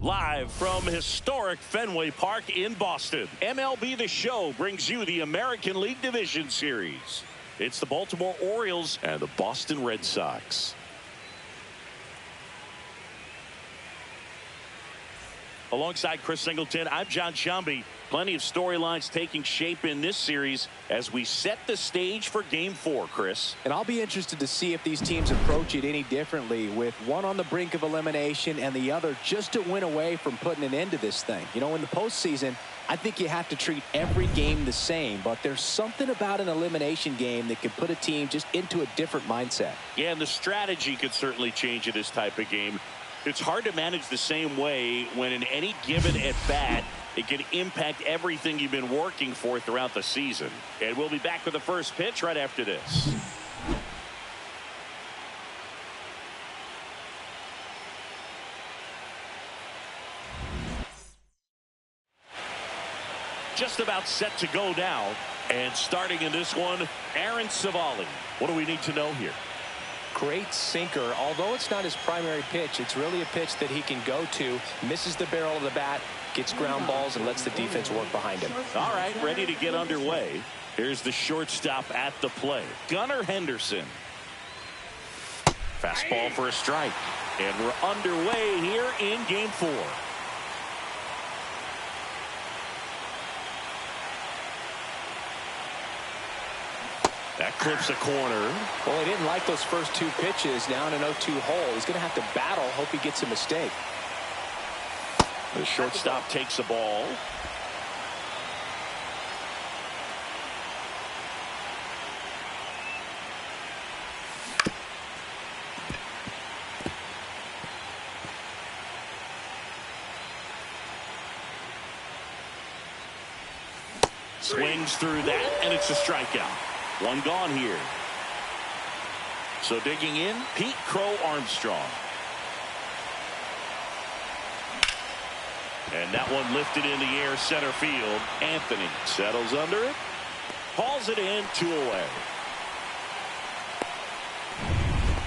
Live from historic Fenway Park in Boston, MLB The Show brings you the American League Division Series. It's the Baltimore Orioles and the Boston Red Sox. Alongside Chris Singleton, I'm John Shambi. Plenty of storylines taking shape in this series as we set the stage for Game 4, Chris. And I'll be interested to see if these teams approach it any differently, with one on the brink of elimination and the other just a win away from putting an end to this thing. You know, in the postseason, I think you have to treat every game the same, but there's something about an elimination game that could put a team just into a different mindset. Yeah, and the strategy could certainly change in this type of game. It's hard to manage the same way when in any given at-bat, it can impact everything you've been working for throughout the season. And we'll be back with the first pitch right after this. Just about set to go now. And starting in this one, Aaron Civale. What do we need to know here? Great sinker. Although it's not his primary pitch, it's really a pitch that he can go to, misses the barrel of the bat, gets ground balls, and lets the defense work behind him. All right, ready to get underway. Here's the shortstop at the plate, Gunnar Henderson. Fastball for a strike. And we're underway here in Game 4. That clips a corner. Well, he didn't like those first two pitches. Now in an 0-2 hole, he's going to have to battle. Hope he gets a mistake. The shortstop takes a ball. Swings through that, and it's a strikeout. One gone here. So digging in, Pete Crow Armstrong. And that one lifted in the air, center field. Anthony settles under it. Hauls it in, 2 away.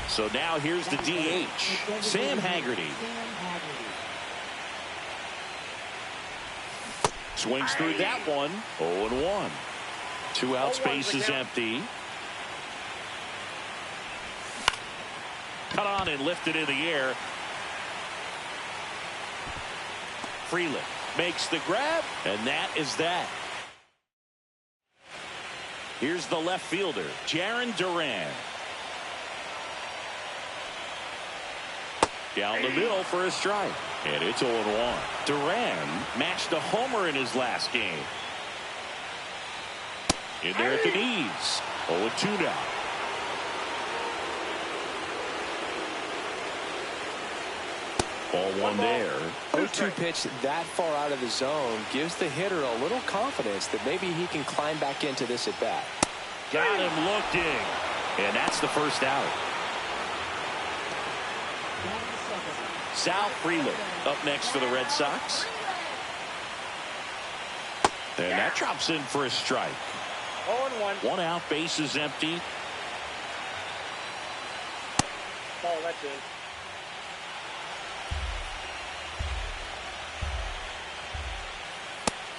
So now here's the DH, Sam Haggerty. Swings through that one, 0-1. 2 outs, base is empty. Cut on and lifted in the air. Freeland makes the grab, and that is that. Here's the left fielder, Jarren Duran. Down the middle for a strike, and it's 0-1. Duran matched a homer in his last game. In there at the knees. 0-2 now. Ball one there. 0-2 pitch that far out of the zone gives the hitter a little confidence that maybe he can climb back into this at bat. Got him looking. And that's the first out. Sal Freeland up next for the Red Sox. And that drops in for a strike. 0-1. 1 out, base is empty. Ball, that's it.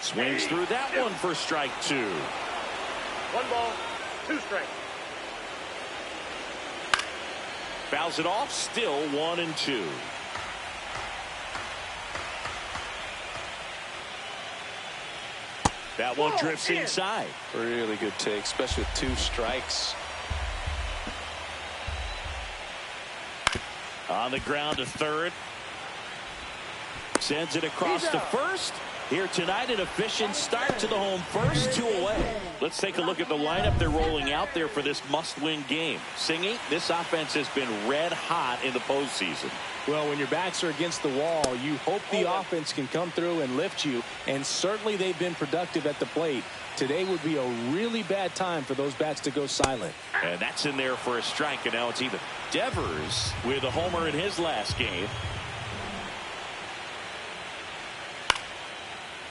Swings through that one for strike 2. 1 ball, 2 strikes. Fouls it off, still 1-2. That one drifts inside. Really good take, especially with 2 strikes. On the ground to third. Sends it across to first. Here tonight, an efficient start to the home first, 2 away. Let's take a look at the lineup they're rolling out there for this must-win game. Singy, this offense has been red hot in the postseason. Well, when your backs are against the wall, you hope the offense can come through and lift you, and certainly they've been productive at the plate. Today would be a really bad time for those bats to go silent. And that's in there for a strike, and now it's even. Devers with a homer in his last game.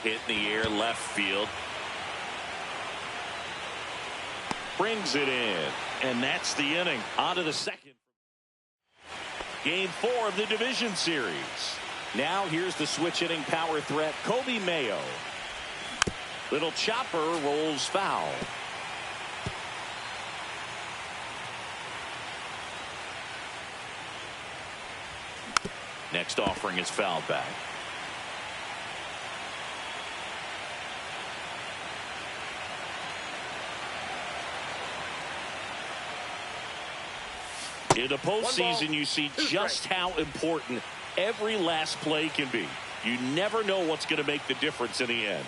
Hit in the air, left field. Brings it in, and that's the inning. On to the second. Game 4 of the division series. Now here's the switch hitting power threat, Kobe Mayo. Little chopper rolls foul. Next offering is fouled back. In the postseason, you see just how important every last play can be. You never know what's going to make the difference in the end.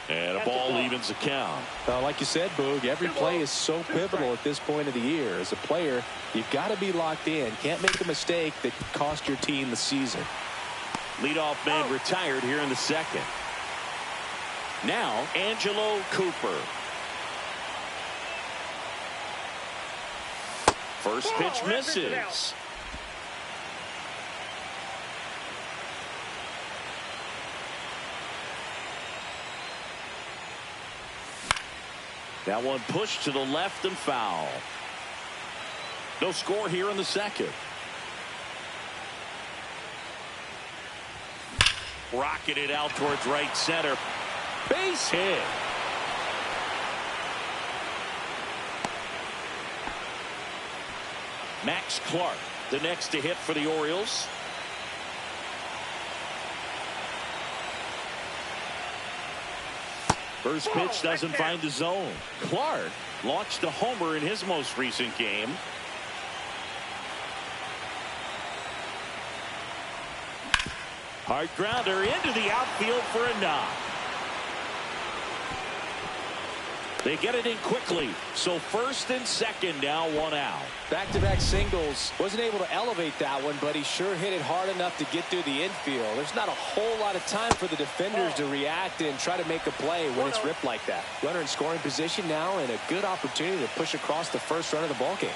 And a ball evens the count. Like you said, Boog, every play is so pivotal at this point of the year. As a player, you've got to be locked in. Can't make a mistake that could cost your team the season. Leadoff man retired here in the second. Now, Angelo Cooper. First pitch misses. That one pushed to the left and foul. No score here in the second. Rocketed out towards right center. Base hit. Max Clark, the next to hit for the Orioles. First pitch doesn't find the zone. Clark launched a homer in his most recent game. Hard grounder into the outfield for a knock. They get it in quickly. So first and second, now one out. Back-to-back singles. Wasn't able to elevate that one, but he sure hit it hard enough to get through the infield. There's not a whole lot of time for the defenders to react and try to make a play when it's ripped like that. Runner in scoring position now and a good opportunity to push across the first run of the ballgame.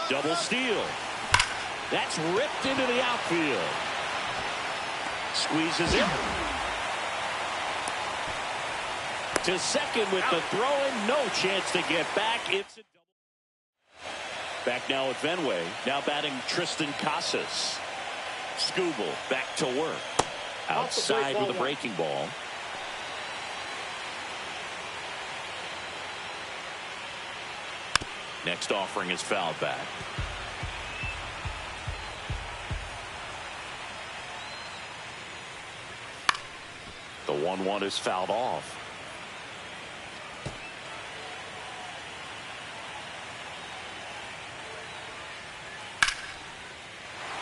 Double steal. That's ripped into the outfield. Squeezes it. To second with the throw and no chance to get back. It's a double. Back now at Fenway. Now batting Tristan Casas. Skubal back to work. Outside with a breaking ball. Next offering is fouled back. The 1-1 is fouled off.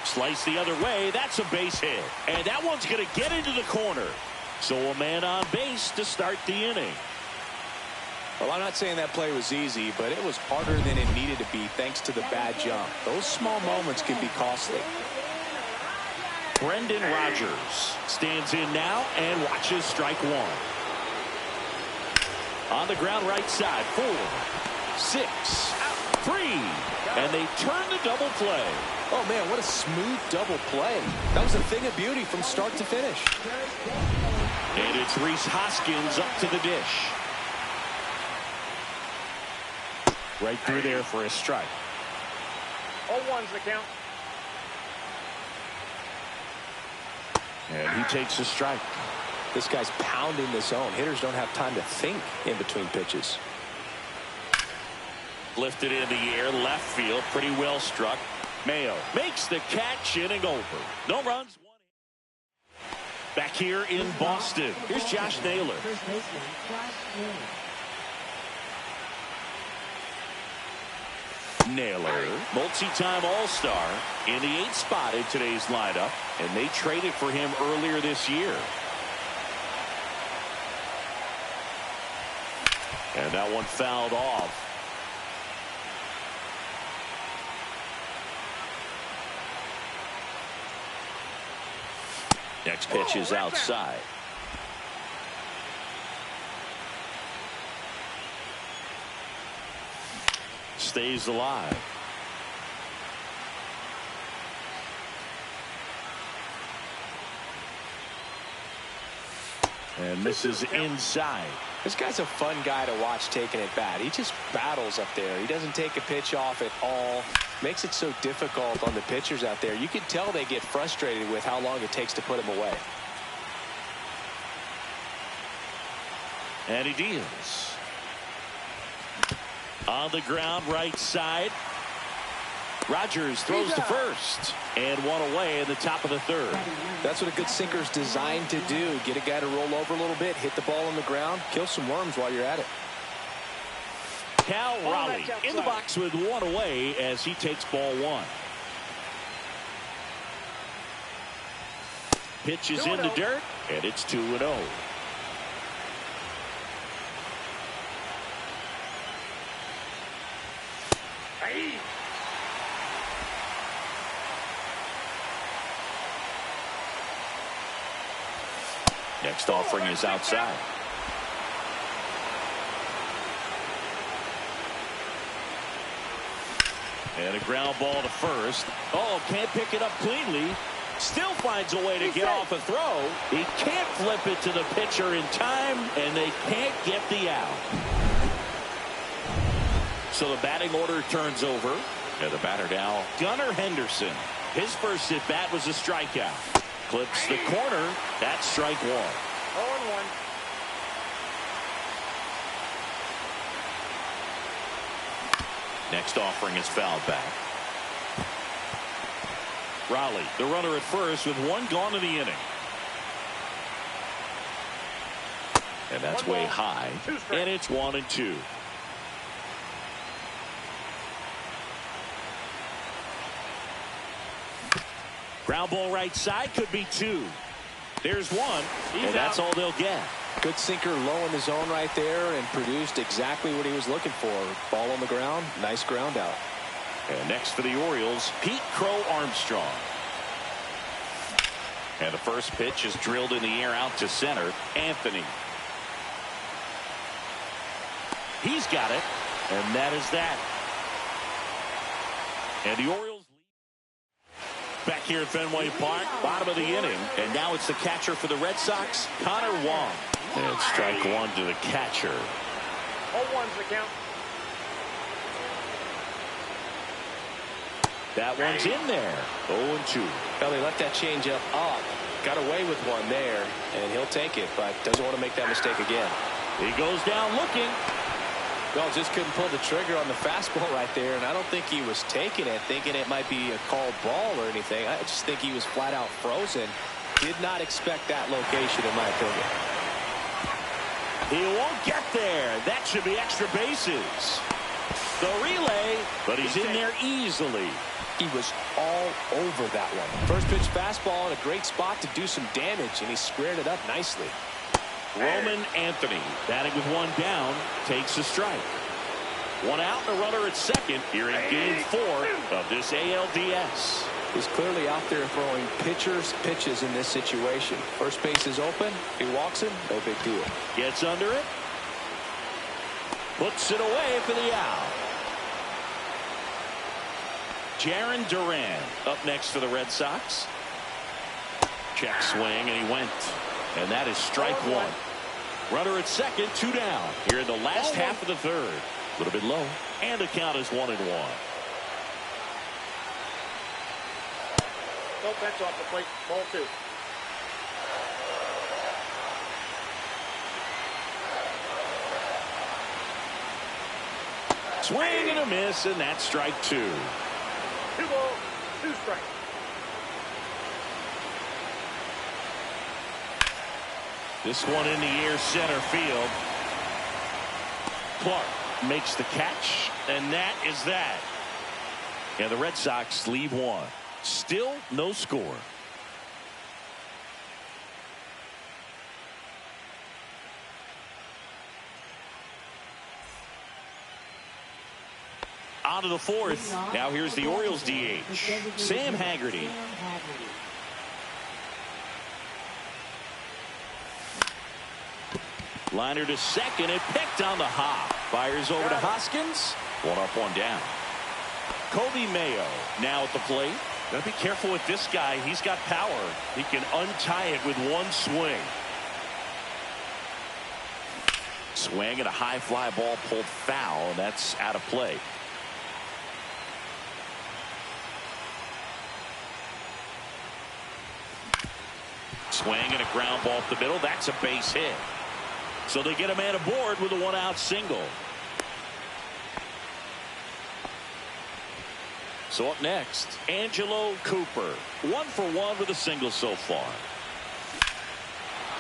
Slice the other way. That's a base hit. And that one's going to get into the corner. So a man on base to start the inning. Well, I'm not saying that play was easy, but it was harder than it needed to be thanks to the bad jump. Those small moments can be costly. Brendan Rodgers stands in now and watches strike one. On the ground right side, 4, 6, 3, and they turn the double play. Oh, man, what a smooth double play. That was a thing of beauty from start to finish. And it's Rhys Hoskins up to the dish. Right through there for a strike. 0-1's the count. And he takes a strike. This guy's pounding the zone. Hitters don't have time to think in between pitches. Lifted in the air, left field, pretty well struck. Mayo makes the catch, inning over. No runs. Back here in Boston, here's Josh Naylor. Naylor, multi-time All-Star, in the 8th spot in today's lineup, and they traded for him earlier this year. And that one fouled off. Next pitch is outside. Stays alive. And misses inside. This guy's a fun guy to watch taking at bat. He just battles up there. He doesn't take a pitch off at all. Makes it so difficult on the pitchers out there. You can tell they get frustrated with how long it takes to put him away. And he deals. On the ground, right side. Rogers throws to first. And one away in the top of the third. That's what a good sinker is designed to do. Get a guy to roll over a little bit, hit the ball on the ground, kill some worms while you're at it. Cal Raleigh in the box with one away as he takes ball one. Pitch is in the dirt, and it's 2-0. Next offering is outside. And a ground ball to first. Oh, can't pick it up cleanly. Still finds a way to get off a throw. He can't flip it to the pitcher in time, and they can't get the out. So the batting order turns over. And the batter now, Gunnar Henderson. His first at bat was a strikeout. Clips the corner. That's strike one. 0-1. Next offering is fouled back. Raleigh, the runner at first with one gone in the inning. And that's way high. And it's 1-2. Ground ball right side, could be two. There's one, and that's all they'll get. Good sinker low in the zone right there and produced exactly what he was looking for. Ball on the ground, nice ground out. And next for the Orioles, Pete Crow Armstrong. And the first pitch is drilled in the air out to center. Anthony. He's got it, and that is that. And the Orioles back here at Fenway Park, bottom of the inning. And now it's the catcher for the Red Sox, Connor Wong. And strike one to the catcher. 0-1's the count. That one's in there. 0-2. Well, they left that changeup up. Got away with one there, and he'll take it, but doesn't want to make that mistake again. He goes down looking. Well, just couldn't pull the trigger on the fastball right there, and I don't think he was taking it, thinking it might be a called ball or anything. I just think he was flat out frozen. Did not expect that location, in my opinion. He won't get there. That should be extra bases. The relay, but he's in there easily. He was all over that one. First pitch fastball in a great spot to do some damage, and he squared it up nicely. Roman Anthony, batting with one down, takes a strike. One out, and a runner at second here in Game 4 of this ALDS. He's clearly out there throwing pitchers' pitches in this situation. First base is open. He walks him, no big deal. Gets under it. Puts it away for the out. Jarren Duran up next for the Red Sox. Check swing, and he went. And that is strike one. Runner at second, two down. Here in the last half of the third. A little bit low. And the count is 1-1. Nope, that's off the plate. Ball two. Swing and a miss, and that's strike two. 2 balls, 2 strikes. This one in the air, center field. Clark makes the catch, and that is that. And the Red Sox leave one. Still no score. On to the fourth. Now here's the Orioles DH, Sam Haggerty. Liner to second, and picked on the hop. Fires over to Hoskins. One up, one down. Kobe Mayo now at the plate. Gotta be careful with this guy. He's got power. He can untie it with one swing. Swing and a high fly ball pulled foul, and that's out of play. Swing and a ground ball up the middle. That's a base hit. So they get a man aboard with a one-out single. So up next, Angelo Cooper. 1 for 1 with a single so far.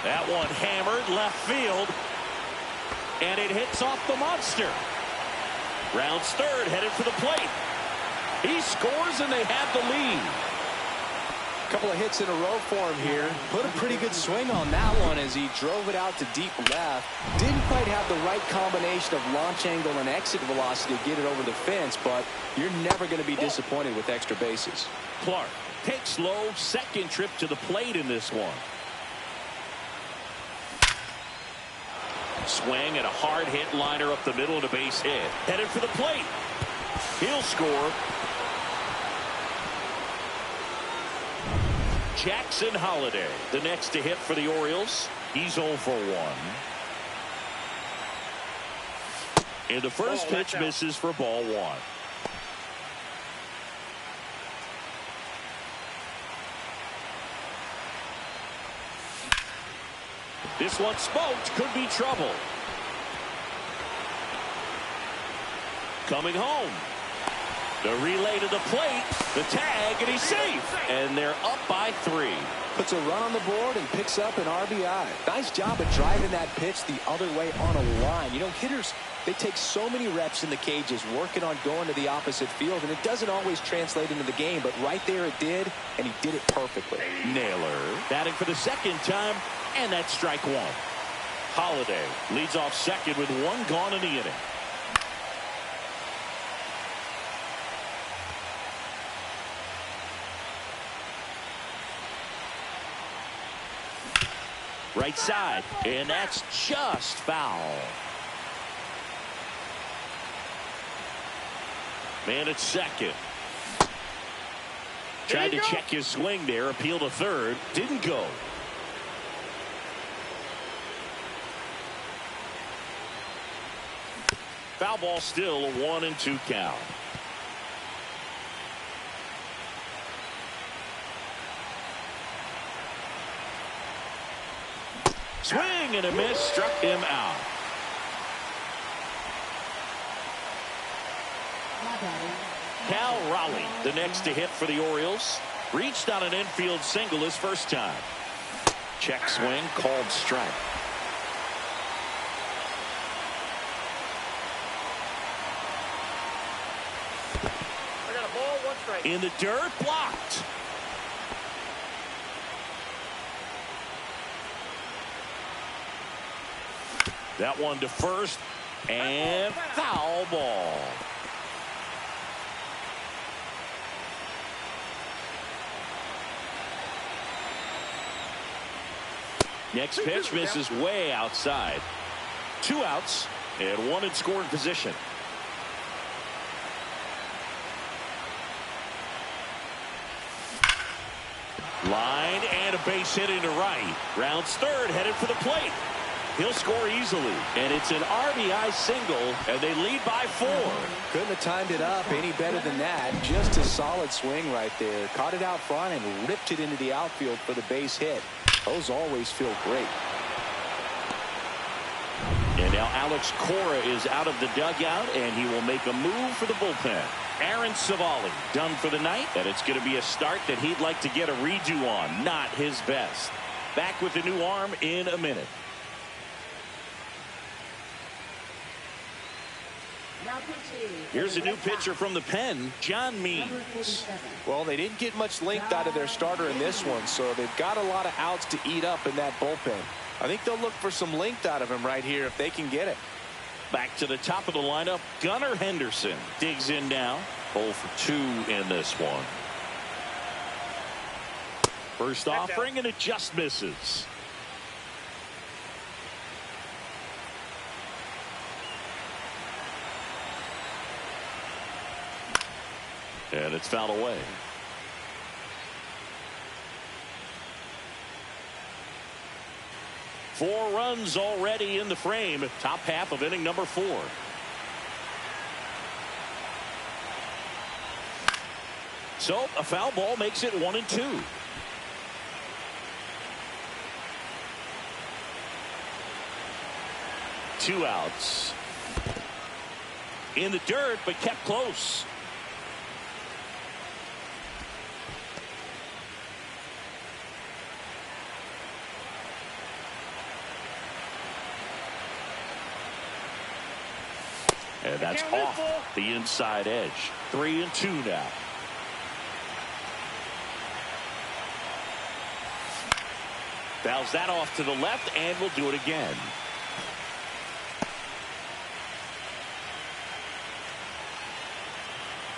That one hammered left field. And it hits off the monster. Rounds third, headed for the plate. He scores and they have the lead. Couple of hits in a row for him here. Put a pretty good swing on that one as he drove it out to deep left. Didn't quite have the right combination of launch angle and exit velocity to get it over the fence, but you're never going to be disappointed with extra bases. Clark takes low, second trip to the plate in this one. Swing and a hard hit liner up the middle and a base hit. Headed for the plate. He'll score. Jackson Holliday, the next to hit for the Orioles. He's 0 for 1. And the first pitch misses for ball 1. This one smoked, could be trouble. Coming home. The relay to the plate, the tag, and he's safe. And they're up by 3. Puts a run on the board and picks up an RBI. Nice job of driving that pitch the other way on a line. You know, hitters, they take so many reps in the cages working on going to the opposite field, and it doesn't always translate into the game, but right there it did, and he did it perfectly. Naylor batting for the second time, and that's strike 1. Holliday leads off second with 1 gone in the inning. Right side, and that's just foul. Man at second. Tried to check his swing there, appeal to third, didn't go. Foul ball, still a 1-2 count. Swing and a miss, struck him out. Cal Raleigh, the next to hit for the Orioles. Reached on an infield single his first time. Check swing, called strike. I got a ball, 1 strike. In the dirt, blocked. That one to first, and foul ball. Next pitch misses way outside. 2 outs and 1 in scoring position. Line and a base hit into right. Rounds third, headed for the plate. He'll score easily, and it's an RBI single, and they lead by 4. Couldn't have timed it up any better than that. Just a solid swing right there. Caught it out front and ripped it into the outfield for the base hit. Those always feel great. And now Alex Cora is out of the dugout, and he will make a move for the bullpen. Aaron Savali done for the night, and it's going to be a start that he'd like to get a redo on. Not his best. Back with the new arm in a minute. Here's a new pitcher from the pen, John Means. Well, they didn't get much length out of their starter in this one, so they've got a lot of outs to eat up in that bullpen. I think they'll look for some length out of him right here if they can get it. Back to the top of the lineup, Gunnar Henderson digs in now. 0 for 2 in this one. First offering, and it just misses. And it's fouled away. 4 runs already in the frame. Top half of inning number 4. So a foul ball makes it 1-2. Two outs. In the dirt, but kept close. And that's off the inside edge. 3-2 now. Fouls that off to the left, and will do it again.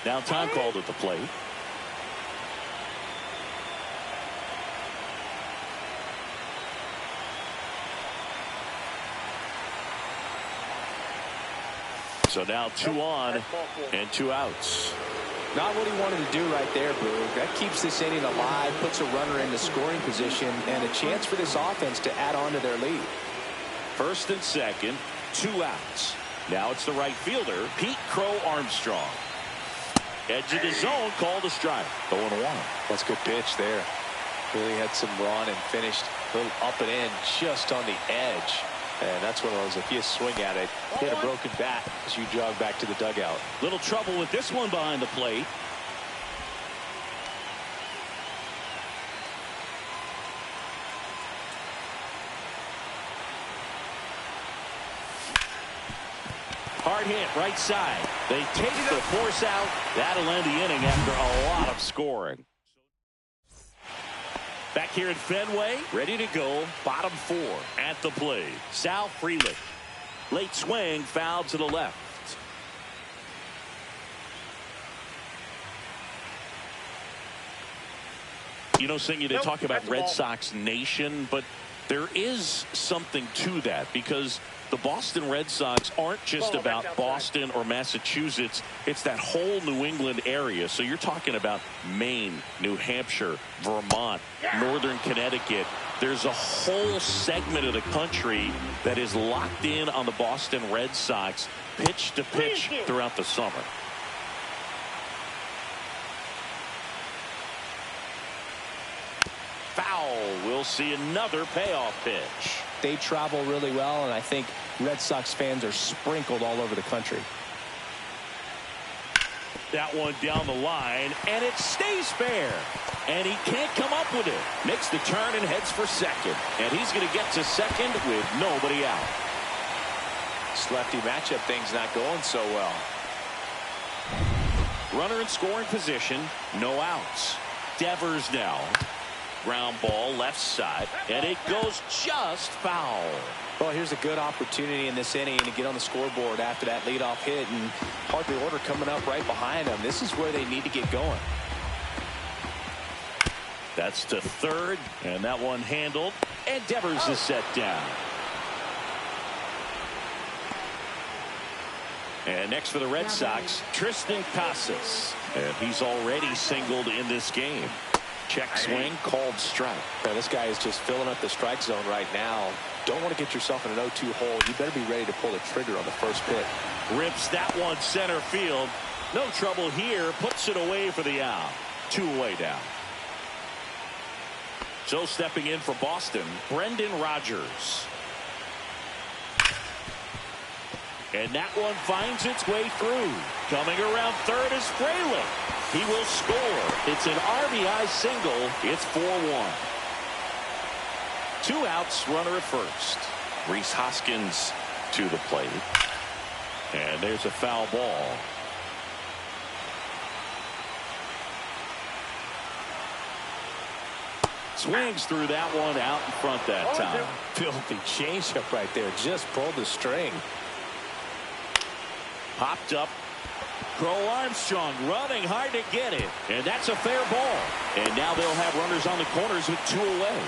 Now time called at the plate. So now 2 on and 2 outs. Not what he wanted to do right there, Boog. That keeps this inning alive, puts a runner into scoring position, and a chance for this offense to add on to their lead. First and second, 2 outs. Now it's the right fielder, Pete Crow Armstrong. Edge of the zone, called a strike. 0-1. That's a good pitch there. Really had some run and finished a little up and in just on the edge. And that's one of those, if you swing at it, hit a broken bat as you jog back to the dugout. Little trouble with this one behind the plate. Hard hit right side. They take the force out. That'll end the inning after a lot of scoring. Back here at Fenway, ready to go. Bottom 4 at the plate. Sal Frelick. Late swing, foul to the left. You know, Singy, they talk about Red Sox Nation, but there is something to that because the Boston Red Sox aren't just about Boston or Massachusetts. It's that whole New England area. So you're talking about Maine, New Hampshire, Vermont, Northern Connecticut. There's a whole segment of the country that is locked in on the Boston Red Sox pitch to pitch throughout the summer. Foul. We'll see another payoff pitch. They travel really well, and I think Red Sox fans are sprinkled all over the country. That one down the line, and it stays fair. And he can't come up with it. Makes the turn and heads for second. And he's going to get to second with nobody out. This lefty matchup thing's not going so well. Runner in scoring position, no outs. Devers now. Ground ball left side, and it goes just foul. Well, here's a good opportunity in this inning to get on the scoreboard after that leadoff hit, and hard the order coming up right behind them. This is where they need to get going. That's to third, and that one handled, and Devers is set down. And next for the Red Sox, Tristan Casas, and he's already singled in this game. Check swing, called strike. Now, this guy is just filling up the strike zone right now. Don't want to get yourself in an 0-2 hole. You better be ready to pull the trigger on the first pitch. Rips that one center field. No trouble here. Puts it away for the out. 2 away now. So stepping in for Boston, Brendan Rodgers. And that one finds its way through. Coming around third is Frelick. He will score. It's an RBI single. It's 4-1. 2 outs, runner at first. Rhys Hoskins to the plate. And there's a foul ball. Swings through that one out in front that time. Filthy changeup right there. Just pulled the string. Popped up. Crow Armstrong running hard to get it. And that's a fair ball. And now they'll have runners on the corners with 2 away.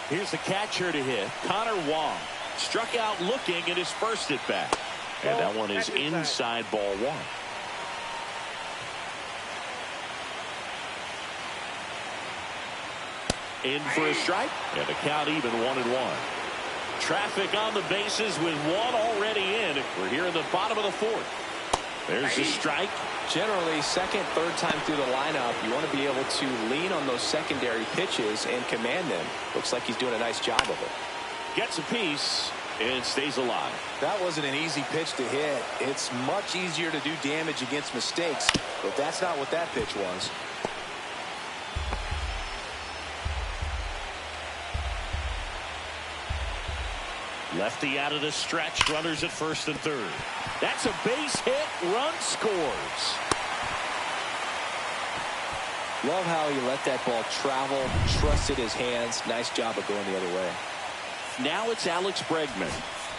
Here's the catcher to hit. Connor Wong struck out looking at his first at bat. And that one is inside ball 1. In for a strike, and the count even 1-1. Traffic on the bases with one already in. We're here in the bottom of the fourth. There's the strike. Generally, second, third time through the lineup, you want to be able to lean on those secondary pitches and command them. Looks like he's doing a nice job of it. Gets a piece and stays alive. That wasn't an easy pitch to hit. It's much easier to do damage against mistakes, but that's not what that pitch was. Lefty out of the stretch. Runners at first and third. That's a base hit. Run scores. Love how he let that ball travel, trusted his hands. Nice job of going the other way. Now it's Alex Bregman.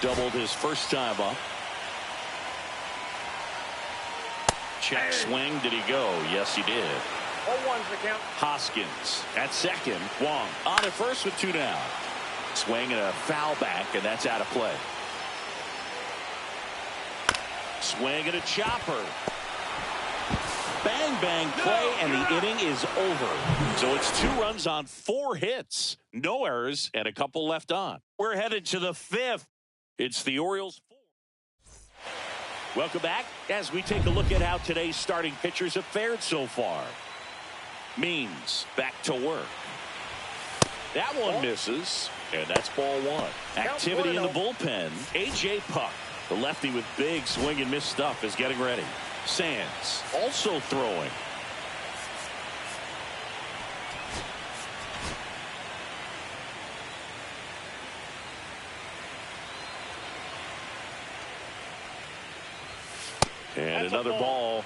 Doubled his first time up. Check swing. Did he go? Yes, he did. 0-1's the count. Hoskins at second. Wong on at first with 2 down. Swing and a foul back, and that's out of play. Swing and a chopper. Bang, bang play, and the inning is over. So it's 2 runs on 4 hits. No errors, and a couple left on. We're headed to the 5th. It's the Orioles' 4th. Welcome back as we take a look at how today's starting pitchers have fared so far. Means back to work. That one misses, and that's ball 1. Activity in the bullpen. A.J. Puck, the lefty with big swing and miss stuff, is getting ready. Sands also throwing. And another ball.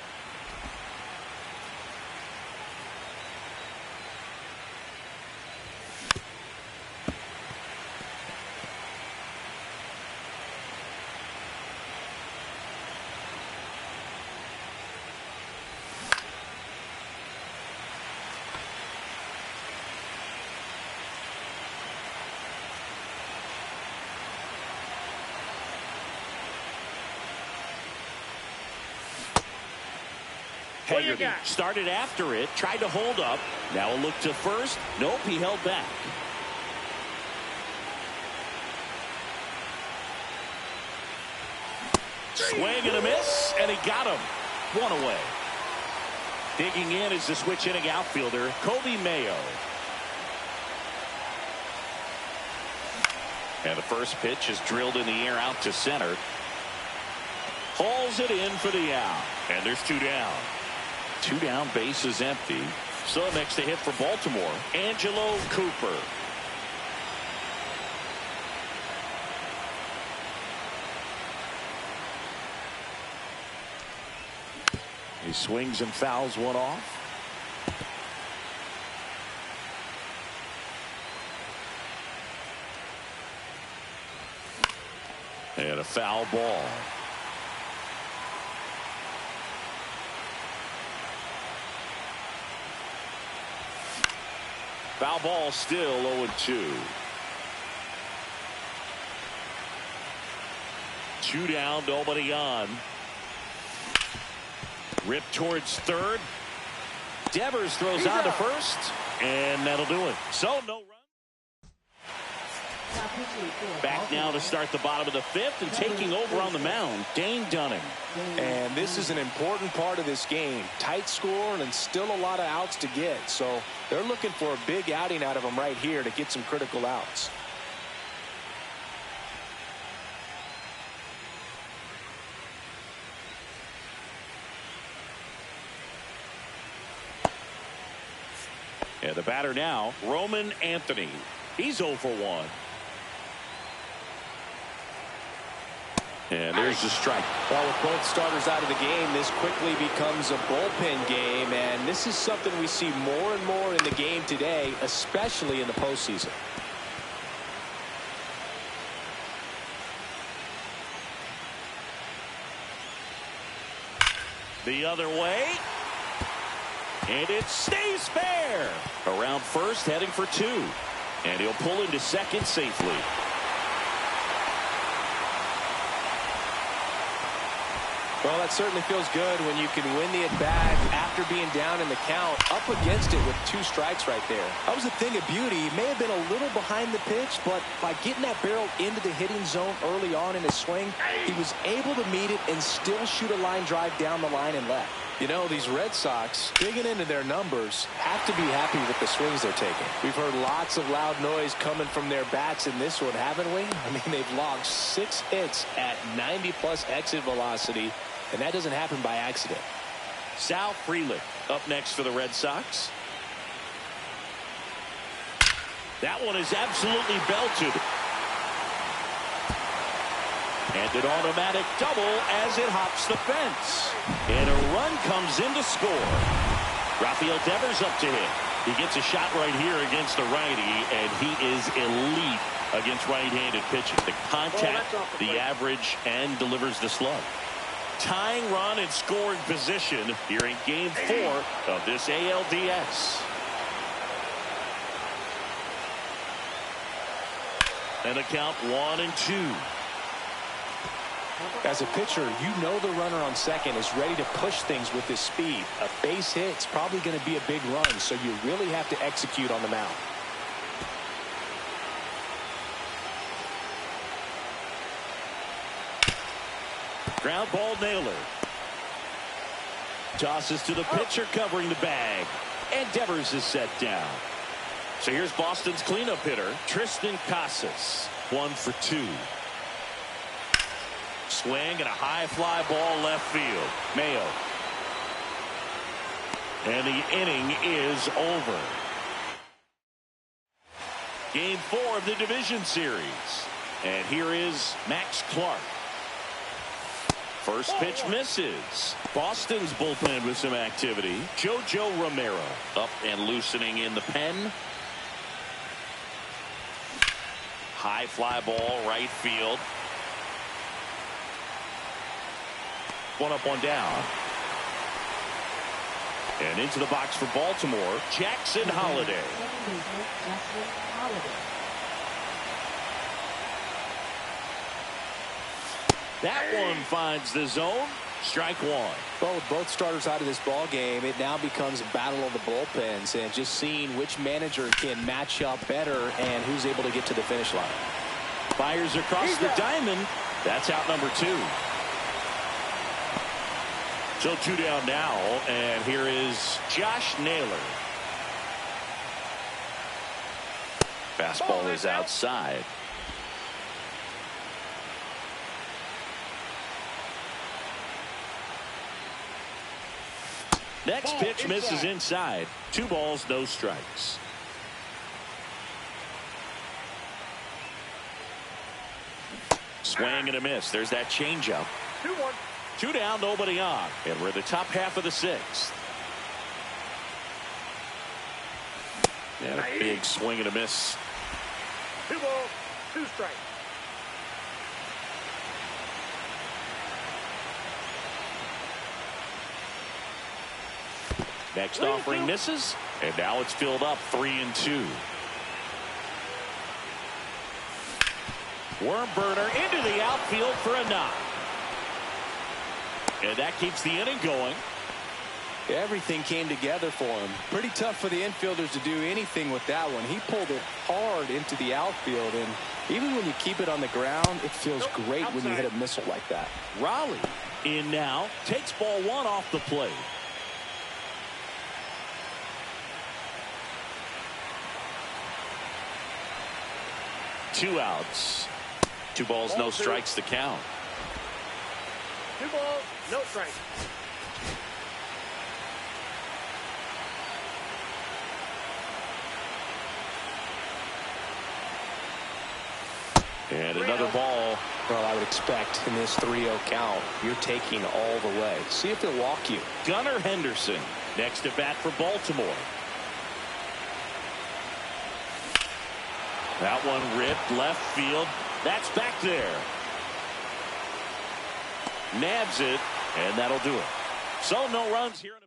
Hagerty started after it, tried to hold up. Now a look to first. Nope, he held back. Swing and a miss, and he got him. 1 away. Digging in is the switch hitting outfielder, Kobe Mayo. And the first pitch is drilled in the air out to center. Hauls it in for the out. And there's 2 down. 2 down, base is empty. So next to hit for Baltimore, Angelo Cooper. He swings and fouls one off. And a foul ball. Foul ball, still 0-2. 2 down, nobody on. Rip towards third. Devers throws on to first, and that'll do it. So no run. Back now to start the bottom of the 5th, and taking over on the mound, Dane Dunning. And this is an important part of this game. Tight score and still a lot of outs to get. So they're looking for a big outing out of him right here to get some critical outs. And the batter now, Roman Anthony. He's 0 for 1. And there's the strike. Well, with both starters out of the game, this quickly becomes a bullpen game, and this is something we see more and more in the game today, especially in the postseason. The other way. And it stays fair. Around first, heading for 2. And he'll pull into second safely. Well, that certainly feels good when you can win the at-bat after being down in the count, up against it with 2 strikes right there. That was a thing of beauty. He may have been a little behind the pitch, but by getting that barrel into the hitting zone early on in his swing, he was able to meet it and still shoot a line drive down the line and left. You know, these Red Sox, digging into their numbers, have to be happy with the swings they're taking. We've heard lots of loud noise coming from their bats in this one, haven't we? I mean, they've logged 6 hits at 90-plus exit velocity, and that doesn't happen by accident. Sal Frelick up next for the Red Sox. That one is absolutely belted. And an automatic double as it hops the fence. And a run comes in to score. Rafael Devers up to hit. He gets a shot right here against the righty, and he is elite against right-handed pitching. The contact, the average, and delivers the slug. Tying run in scoring position here in Game 4 of this ALDS. And a count 1-2. As a pitcher, you know the runner on second is ready to push things with his speed. A base hit's probably going to be a big run, so you really have to execute on the mound. Ground ball nailer. Tosses to the pitcher covering the bag. And Devers is set down. So here's Boston's cleanup hitter, Tristan Casas. 1 for 2. Swing and a high fly ball left field. Mayo. And the inning is over. Game 4 of the division series. And here is Max Clark. First pitch misses. Boston's bullpen with some activity. JoJo Romero up and loosening in the pen. High fly ball right field. 1 up, 1 down. And into the box for Baltimore, Jackson Holliday. That one finds the zone. Strike 1. Well, with both starters out of this ball game, it now becomes a battle of the bullpens and just seeing which manager can match up better and who's able to get to the finish line. Fires across the diamond. That's out number 2. So 2 down now, and here is Josh Naylor. Fastball is outside. Next pitch misses inside. 2 balls, no strikes. Swing and a miss. There's that changeup. 2-1. 2 down, nobody on. And we're in the top half of the 6th. And a big swing and a miss. 2 balls, 2 strikes. Next offering misses. And now it's filled up 3-2. Worm burner into the outfield for a knock. And that keeps the inning going. Everything came together for him. Pretty tough for the infielders to do anything with that one. He pulled it hard into the outfield, and even when you keep it on the ground, it feels great when you hit a missile like that. Raleigh in now, takes ball 1 off the plate. Two outs. 2 balls, no strikes to count. 2 balls, no strikes. And another ball. Well, I would expect in this 3-0 count, you're taking all the way. See if they'll walk you. Gunnar Henderson next at bat for Baltimore. That one ripped left field. That's back there. Nabs it, and that'll do it. So no runs here in a.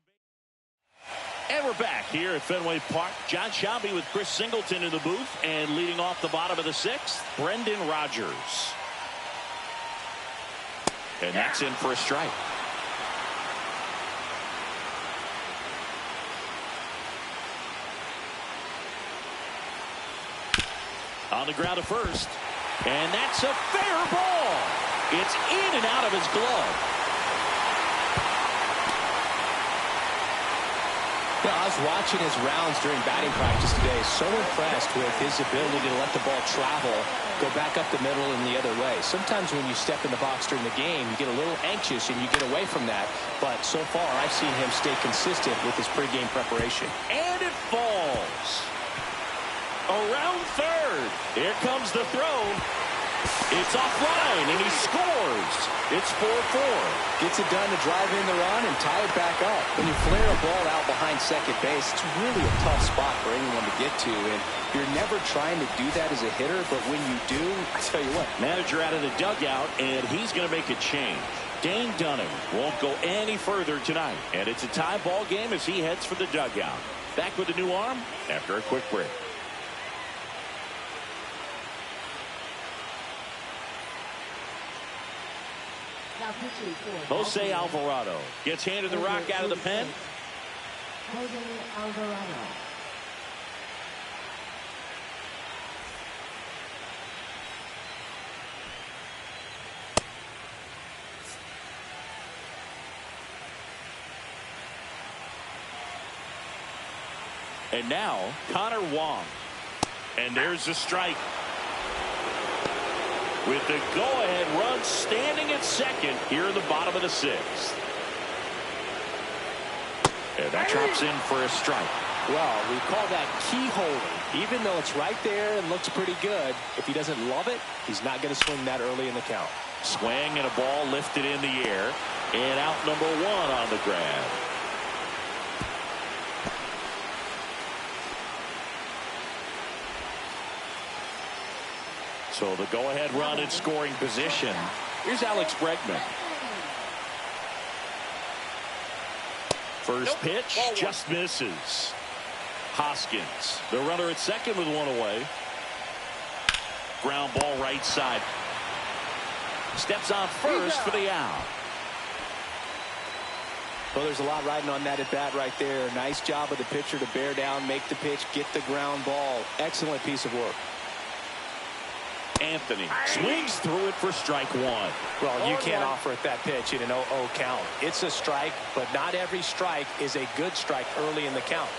And we're back here at Fenway Park. John Shelby with Chris Singleton in the booth, and leading off the bottom of the 6th, Brendan Rodgers. And that's in for a strike. On the ground to first. And that's a fair ball. It's in and out of his glove. Yeah, I was watching his rounds during batting practice today. So impressed with his ability to let the ball travel, go back up the middle and the other way. Sometimes when you step in the box during the game, you get a little anxious and you get away from that. But so far, I've seen him stay consistent with his pregame preparation. And it falls. Around third. Here comes the throw. It's offline, and he scores. It's 4-4. Gets it done to drive in the run and tie it back up. When you flare a ball out behind second base, it's really a tough spot for anyone to get to. And you're never trying to do that as a hitter, but when you do, I tell you what. Manager out of the dugout, and he's going to make a change. Dane Dunning won't go any further tonight. And it's a tie ball game as he heads for the dugout. Back with a new arm after a quick break. Jose Alvarado gets handed the rock out of the pen. Jose Alvarado. And now Connor Wong. And there's the strike. With the go-ahead run standing at second here in the bottom of the sixth. And that drops in for a strike. Well, we call that key holding. Even though it's right there and looks pretty good, if he doesn't love it, he's not going to swing that early in the count. Swing and a ball lifted in the air. And out number one on the grab. So the go-ahead run in scoring position. Here's Alex Bregman. First pitch just misses. Hoskins, the runner at second with one away. Ground ball right side. Steps on first for the out. Well, there's a lot riding on that at bat right there. Nice job of the pitcher to bear down, make the pitch, get the ground ball. Excellent piece of work. Anthony swings through it for strike one. Well, you can't offer it that pitch in an 0-0 count. It's a strike, but not every strike is a good strike early in the count.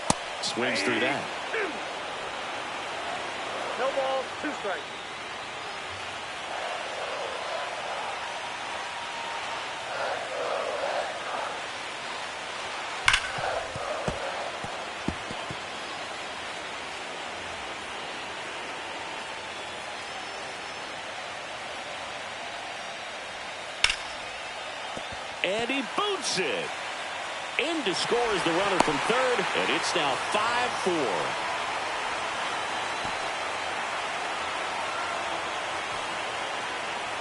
Swings through that. No balls, 2 strikes. And he boots it. In to score is the runner from third, and it's now 5-4.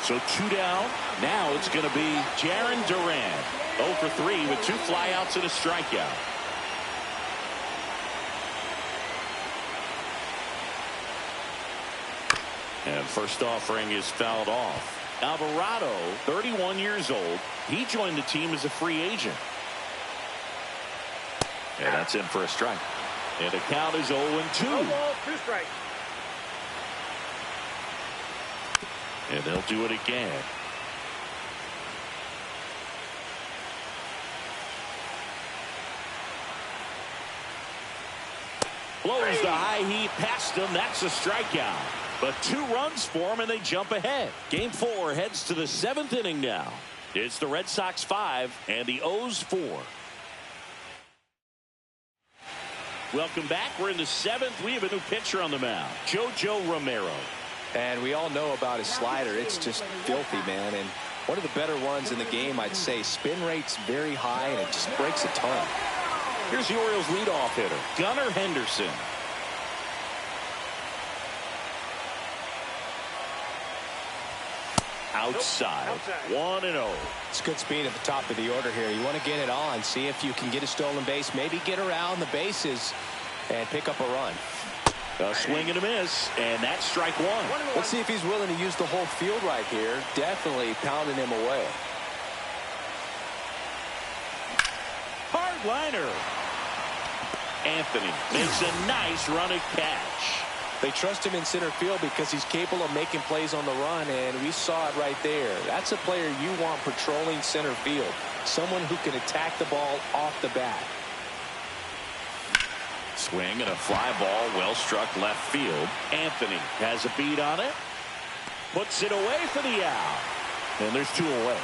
So 2 down. Now it's going to be Jarren Duran. 0 for 3 with 2 flyouts and a strikeout. And first offering is fouled off. Alvarado, 31 years old. He joined the team as a free agent. And that's in for a strike. And the count is 0-2. No balls, 2 strikes. And they'll do it again. Blows the high heat past him. That's a strikeout. But 2 runs for him, and they jump ahead. Game 4 heads to the 7th inning now. It's the Red Sox 5 and the O's 4. Welcome back. We're in the 7th. We have a new pitcher on the mound, JoJo Romero. And we all know about his slider. It's just filthy, man. And one of the better ones in the game, I'd say. Spin rate's very high, and it just breaks a ton. Here's the Orioles leadoff hitter, Gunnar Henderson. Outside. 1-0. It's good speed at the top of the order here. You want to get it on, see if you can get a stolen base, maybe get around the bases and pick up a run. A swing and a miss, and that's strike one. Let's see if he's willing to use the whole field right here. Definitely pounding him away. Hard liner. Anthony makes a nice running catch. They trust him in center field because he's capable of making plays on the run, and we saw it right there. That's a player you want patrolling center field, someone who can attack the ball off the bat. Swing and a fly ball, well struck left field. Anthony has a beat on it. Puts it away for the out. And there's 2 away.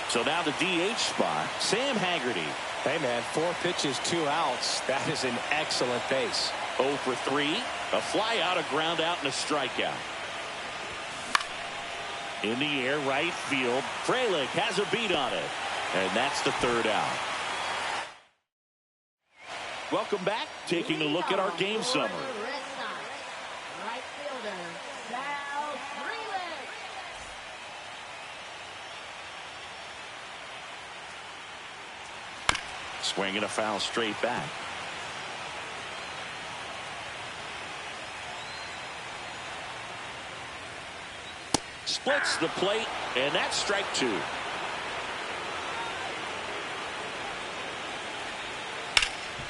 So now the DH spot, Sam Haggerty. Hey, man, 4 pitches, 2 outs. That is an excellent pace. 0 for 3. A fly out, a ground out, and a strikeout. In the air, right field. Frelick has a beat on it. And that's the 3rd out. Welcome back. Taking a look at our game summary. Right fielder, BAL. Swinging a foul straight back. Splits the plate, and that's strike 2.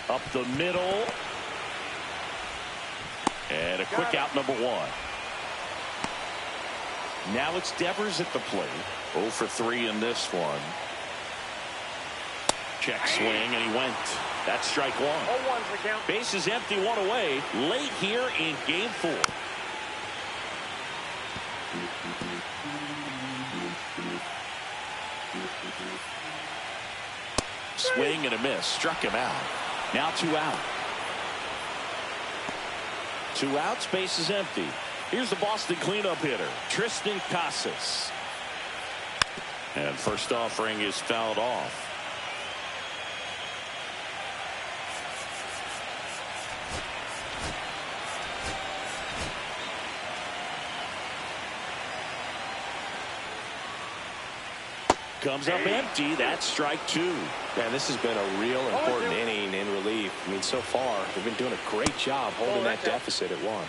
Up the middle. And a quick out, number 1. Now it's Devers at the plate. 0 for 3 in this one. Check swing, and he went. That's strike 1. 0-1's the count. Base is empty, 1 away. Late here in game 4. Swing and a miss. Struck him out. Now 2 out. 2 outs. Base is empty. Here's the Boston cleanup hitter, Tristan Casas. And first offering is fouled off. Comes up empty. That's strike 2. Man, this has been a real important inning in relief. I mean, so far, they've been doing a great job holding that deficit at 1.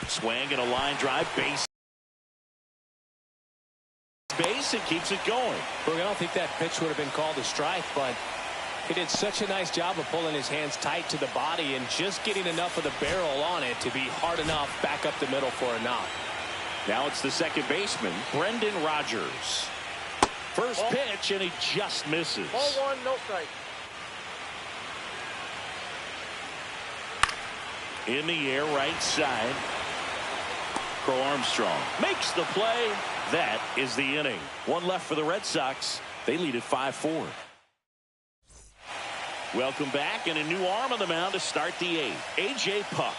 Swing and a line drive. Base and keeps it going. Look, I don't think that pitch would have been called a strike, but he did such a nice job of pulling his hands tight to the body and just getting enough of the barrel on it to be hard enough back up the middle for a knock. Now it's the second baseman, Brendan Rodgers. First pitch, and he just misses. Ball 1, no strike. In the air, right side. Crow Armstrong makes the play. That is the inning. 1 left for the Red Sox. They lead at 5-4. Welcome back, and a new arm on the mound to start the 8th. A.J. Puck.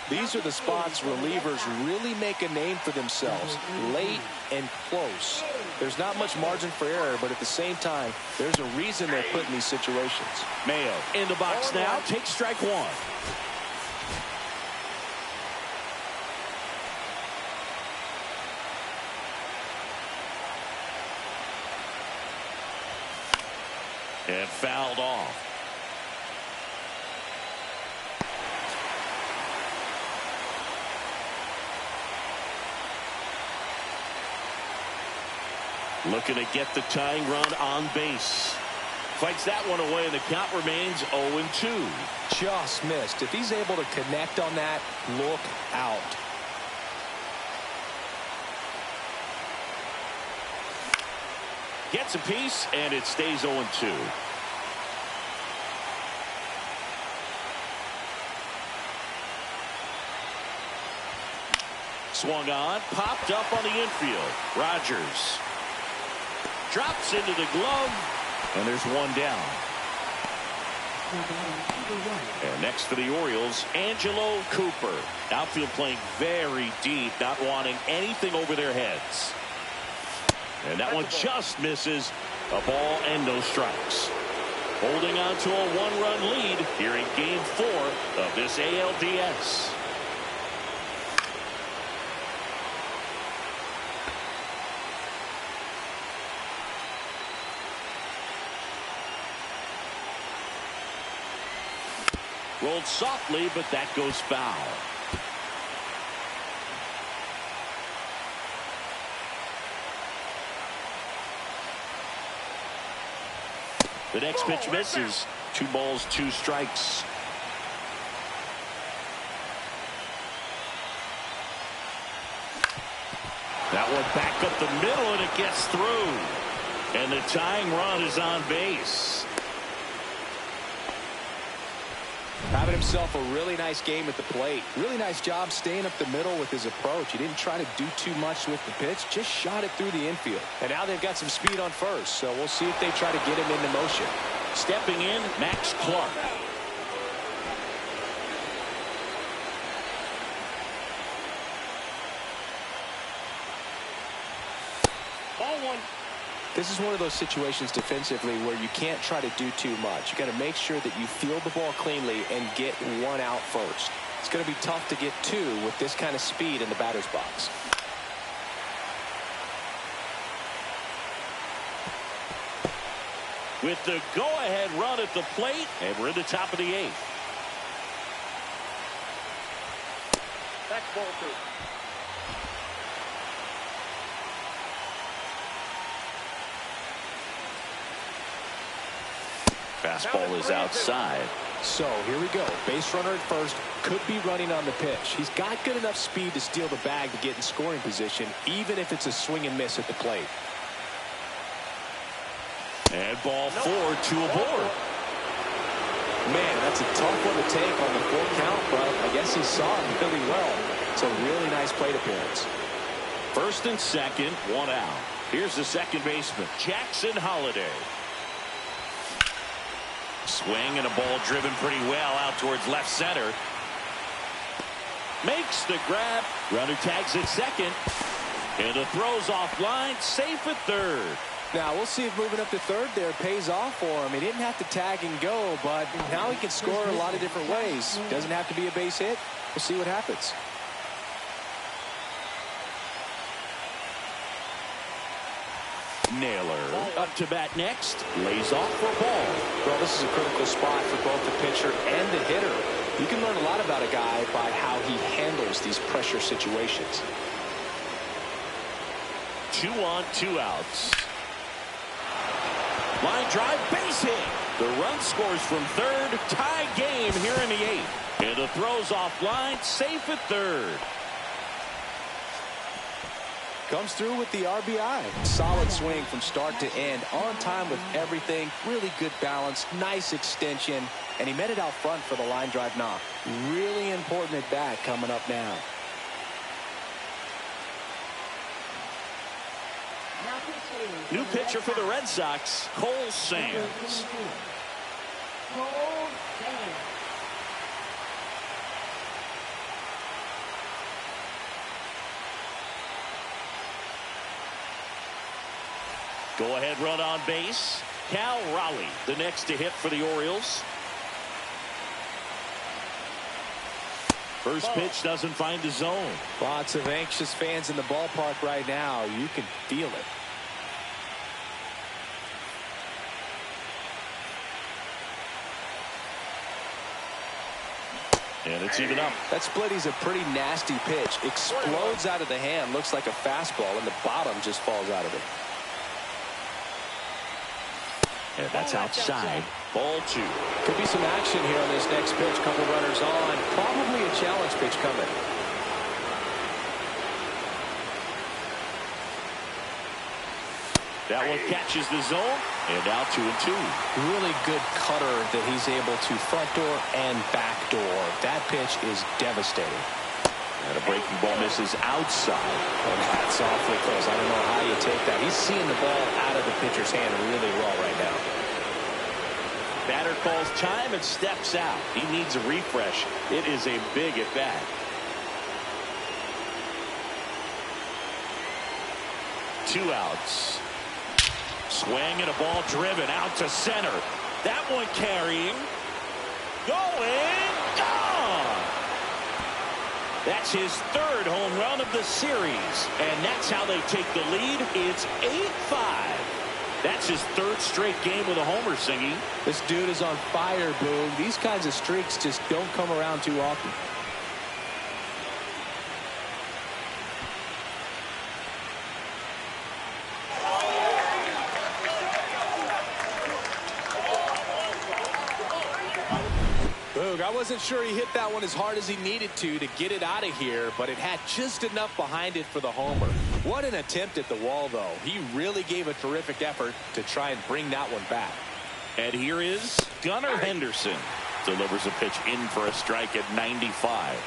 These are the spots relievers really make a name for themselves, late and close. There's not much margin for error, but at the same time, there's a reason they're put in these situations. Mayo in the box now. Takes strike 1. And fouled off. Looking to get the tying run on base. Fights that one away, and the count remains 0-2. Just missed. If he's able to connect on that, look out. Gets a piece, and it stays 0-2. Swung on, popped up on the infield. Rodgers drops into the glove, and there's 1 down. And next for the Orioles, Angelo Cooper. Outfield playing very deep, not wanting anything over their heads. And that one just misses. A ball and no strikes. Holding on to a 1-run lead here in game 4 of this ALDS. Rolled softly, but that goes foul. The next pitch misses. 2 balls, 2 strikes. That one back up the middle, and it gets through. And the tying run is on base. Having himself a really nice game at the plate. Really nice job staying up the middle with his approach. He didn't try to do too much with the pitch, just shot it through the infield. And now they've got some speed on first, so we'll see if they try to get him into motion. Stepping in, Max Clark. Ball 1. This is one of those situations defensively where you can't try to do too much. You got to make sure that you field the ball cleanly and get 1 out first. It's going to be tough to get 2 with this kind of speed in the batter's box. With the go-ahead run at the plate, and we're in the top of the 8th. That's ball 2. Fastball is outside. So here we go. Base runner at first, could be running on the pitch. He's got good enough speed to steal the bag to get in scoring position, even if it's a swing and miss at the plate. And ball 4, 2 aboard. Man, that's a tough one to take on the full count, but I guess he saw it really well. It's a really nice plate appearance. First and second, 1 out. Here's the second baseman, Jackson Holliday. Swing and a ball driven pretty well out towards left center. Makes the grab. Runner tags at second. And the throw's offline, safe at third. Now we'll see if moving up to third there pays off for him. He didn't have to tag and go, but now he can score a lot of different ways. Doesn't have to be a base hit. We'll see what happens. Naylor up to bat next. Lays off for a ball. Well, this is a critical spot for both the pitcher and the hitter. You can learn a lot about a guy by how he handles these pressure situations. 2 on, 2 outs. Line drive, base hit. The run scores from third. Tie game here in the 8th. And the throw's offline, safe at third. Comes through with the RBI. Solid swing from start to end. On time with everything. Really good balance. Nice extension. And he met it out front for the line drive knock. Really important at bat coming up now. New pitcher for the Red Sox, Cole Sands. Cole Sands. Go-ahead run on base. Cal Raleigh, the next to hit for the Orioles. First pitch doesn't find the zone. Lots of anxious fans in the ballpark right now. You can feel it. And it's even up. That splitty's a pretty nasty pitch. Explodes out of the hand. Looks like a fastball, and the bottom just falls out of it. And that's outside. Ball 2. Could be some action here on this next pitch. Couple runners on. Probably a challenge pitch coming. That one catches the zone. And now 2-2. Really good cutter that he's able to front door and back door. That pitch is devastating. And a breaking ball misses outside. And that's awfully close. I don't know how you take that. He's seeing the ball out of the pitcher's hand really well right now. Batter calls time and steps out. He needs a refresh. It is a big at bat. Two outs. Swing and a ball driven out to center. That one carrying. Going. Gone. That's his third home run of the series. And that's how they take the lead. It's 8-5. That's his third straight game with a homer, Singy. This dude is on fire, Boom. These kinds of streaks just don't come around too often. wasn't sure he hit that one as hard as he needed to get it out of here, but it had just enough behind it for the homer. What an attempt at the wall, though. He really gave a terrific effort to try and bring that one back. And here is Gunnar Henderson. Delivers a pitch in for a strike at 95.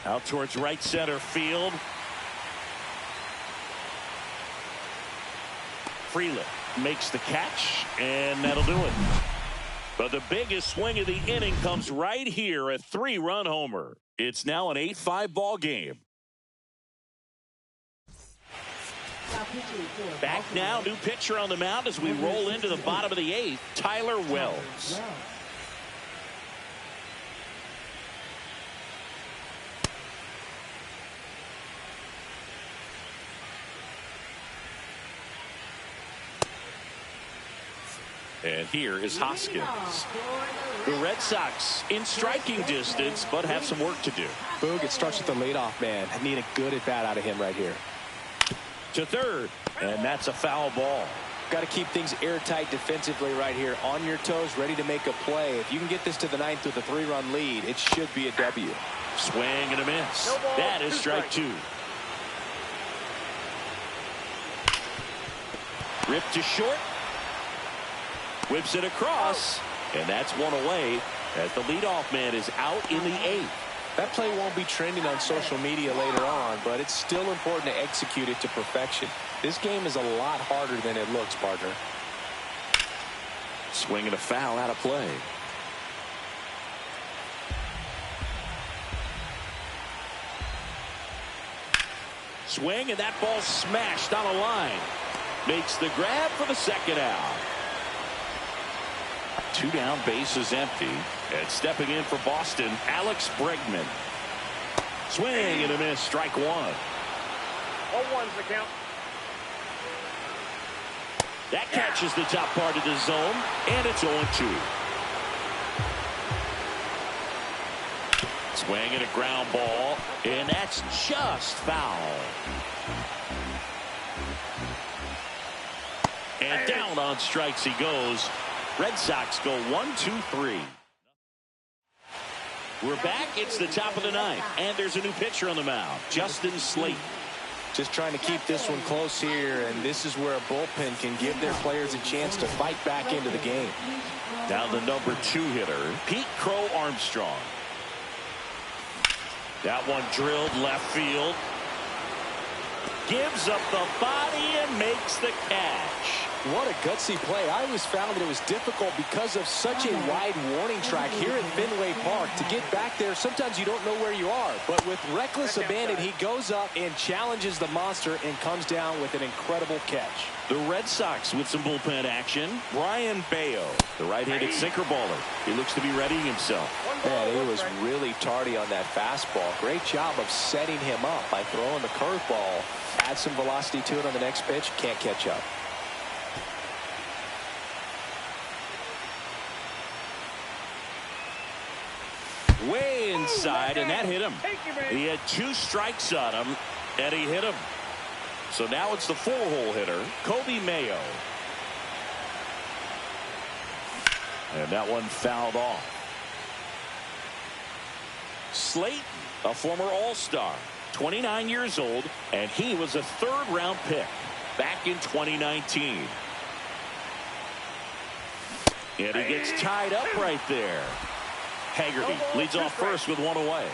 Out towards right center field. Freeland makes the catch, and that'll do it. But the biggest swing of the inning comes right here, a 3-run homer. It's now an 8-5 ball game. Back now, new pitcher on the mound as we roll into the bottom of the 8th, Tyler Wells. And here is Hoskins. The Red Sox in striking distance, but have some work to do. Boog, it starts with the leadoff man. I need a good at-bat out of him right here. To third, and that's a foul ball. Got to keep things airtight defensively right here. On your toes, ready to make a play. If you can get this to the 9th with a 3-run lead, it should be a W. Swing and a miss. That is strike 2. Ripped to short. Whips it across, and that's one away as the leadoff man is out in the 8th. That play won't be trending on social media later on, but it's still important to execute it to perfection. This game is a lot harder than it looks, partner. Swing and a foul out of play. Swing, and that ball smashed on a line. Makes the grab for the second out. 2 down, bases empty. And stepping in for Boston, Alex Bregman. Swing and a miss, strike 1. 0-1's the count. That catches the top part of the zone, and it's 0-2. Swing and a ground ball, and that's just foul. And down on strikes he goes. Red Sox go 1-2-3. We're back. It's the top of the 9th, and there's a new pitcher on the mound, Justin Slate. Just trying to keep this one close here, and this is where a bullpen can give their players a chance to fight back into the game. Down the number 2 hitter, Pete Crow Armstrong. That one drilled left field. Gives up the body and makes the catch. What a gutsy play. I always found that it was difficult because of such a wide warning track here at Fenway Park. To get back there, sometimes you don't know where you are. But with reckless abandon, he goes up and challenges the monster and comes down with an incredible catch. The Red Sox with some bullpen action. Brian Bayo, the right-handed sinker baller. He looks to be readying himself. Man, he was really tardy on that fastball. Great job of setting him up by throwing the curveball. Add some velocity to it on the next pitch. Can't catch up. Way inside, and that hit him. He had 2 strikes on him, and he hit him. So now it's the 4-hole hitter, Kobe Mayo. And that one fouled off. Slayton, a former All-Star, 29 years old, and he was a 3rd-round pick back in 2019. And he gets tied up right there. Haggerty leads off first with 1 away.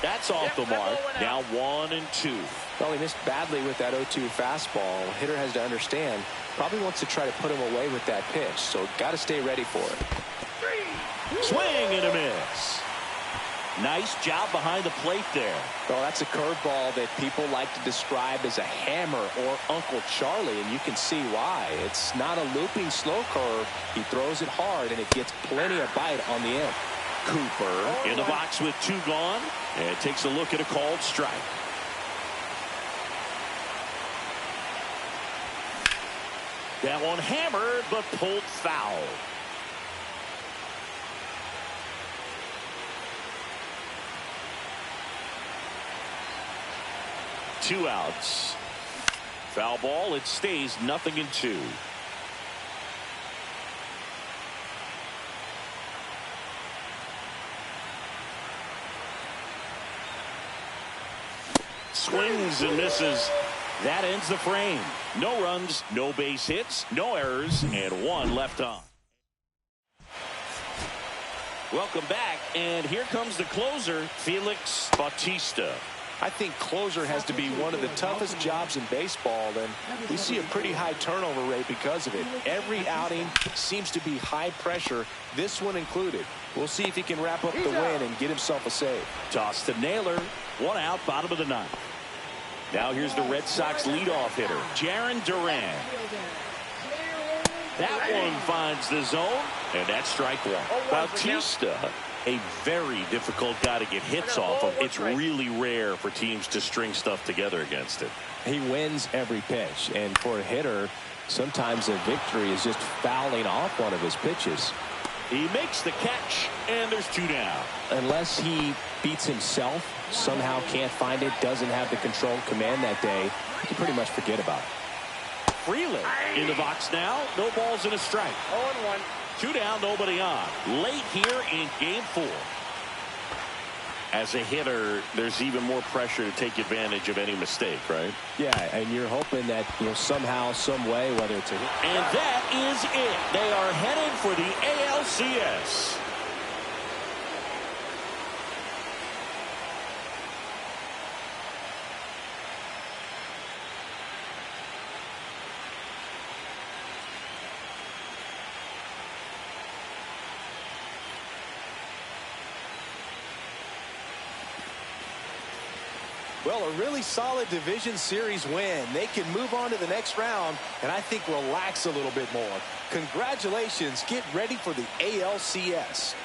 That's off the mark. Now 1-2. Well, he missed badly with that 0-2 fastball. Hitter has to understand, probably wants to try to put him away with that pitch, so got to stay ready for it. Swing and a miss. Nice job behind the plate there. Well, that's a curveball that people like to describe as a hammer or Uncle Charlie, and you can see why. It's not a looping slow curve. He throws it hard, and it gets plenty of bite on the end. Cooper in the box with 2 gone, and takes a look at a called strike. That one hammered, but pulled foul. Two outs. Foul ball. It stays 0-2. Swings and misses. That ends the frame. No runs, no base hits, no errors, and 1 left on. Welcome back, and here comes the closer, Felix Bautista. I think closer has to be one of the toughest jobs in baseball, and we see a pretty high turnover rate because of it. Every outing seems to be high pressure, this one included. We'll see if he can wrap up the win and get himself a save. Toss to Naylor. 1 out, bottom of the 9th. Now here's the Red Sox leadoff hitter, Jarren Duran. That one finds the zone, and that's strike 1. Bautista, a very difficult guy to get hits off of. It's really rare for teams to string stuff together against it. He wins every pitch, and for a hitter, sometimes a victory is just fouling off one of his pitches. He makes the catch, and there's 2 down. Unless he beats himself, somehow can't find it, doesn't have the controlled command that day, you can pretty much forget about it. Freeland in the box now. No balls and a strike. 0-1. 2 down, nobody on. Late here in game 4. As a hitter, there's even more pressure to take advantage of any mistake, right? Yeah, and you're hoping that, somehow, some way, whether it's a hit. And that is it. They are headed for the ALCS. Well, a really solid division series win. They can move on to the next round and I think relax a little bit more. Congratulations. Get ready for the ALCS.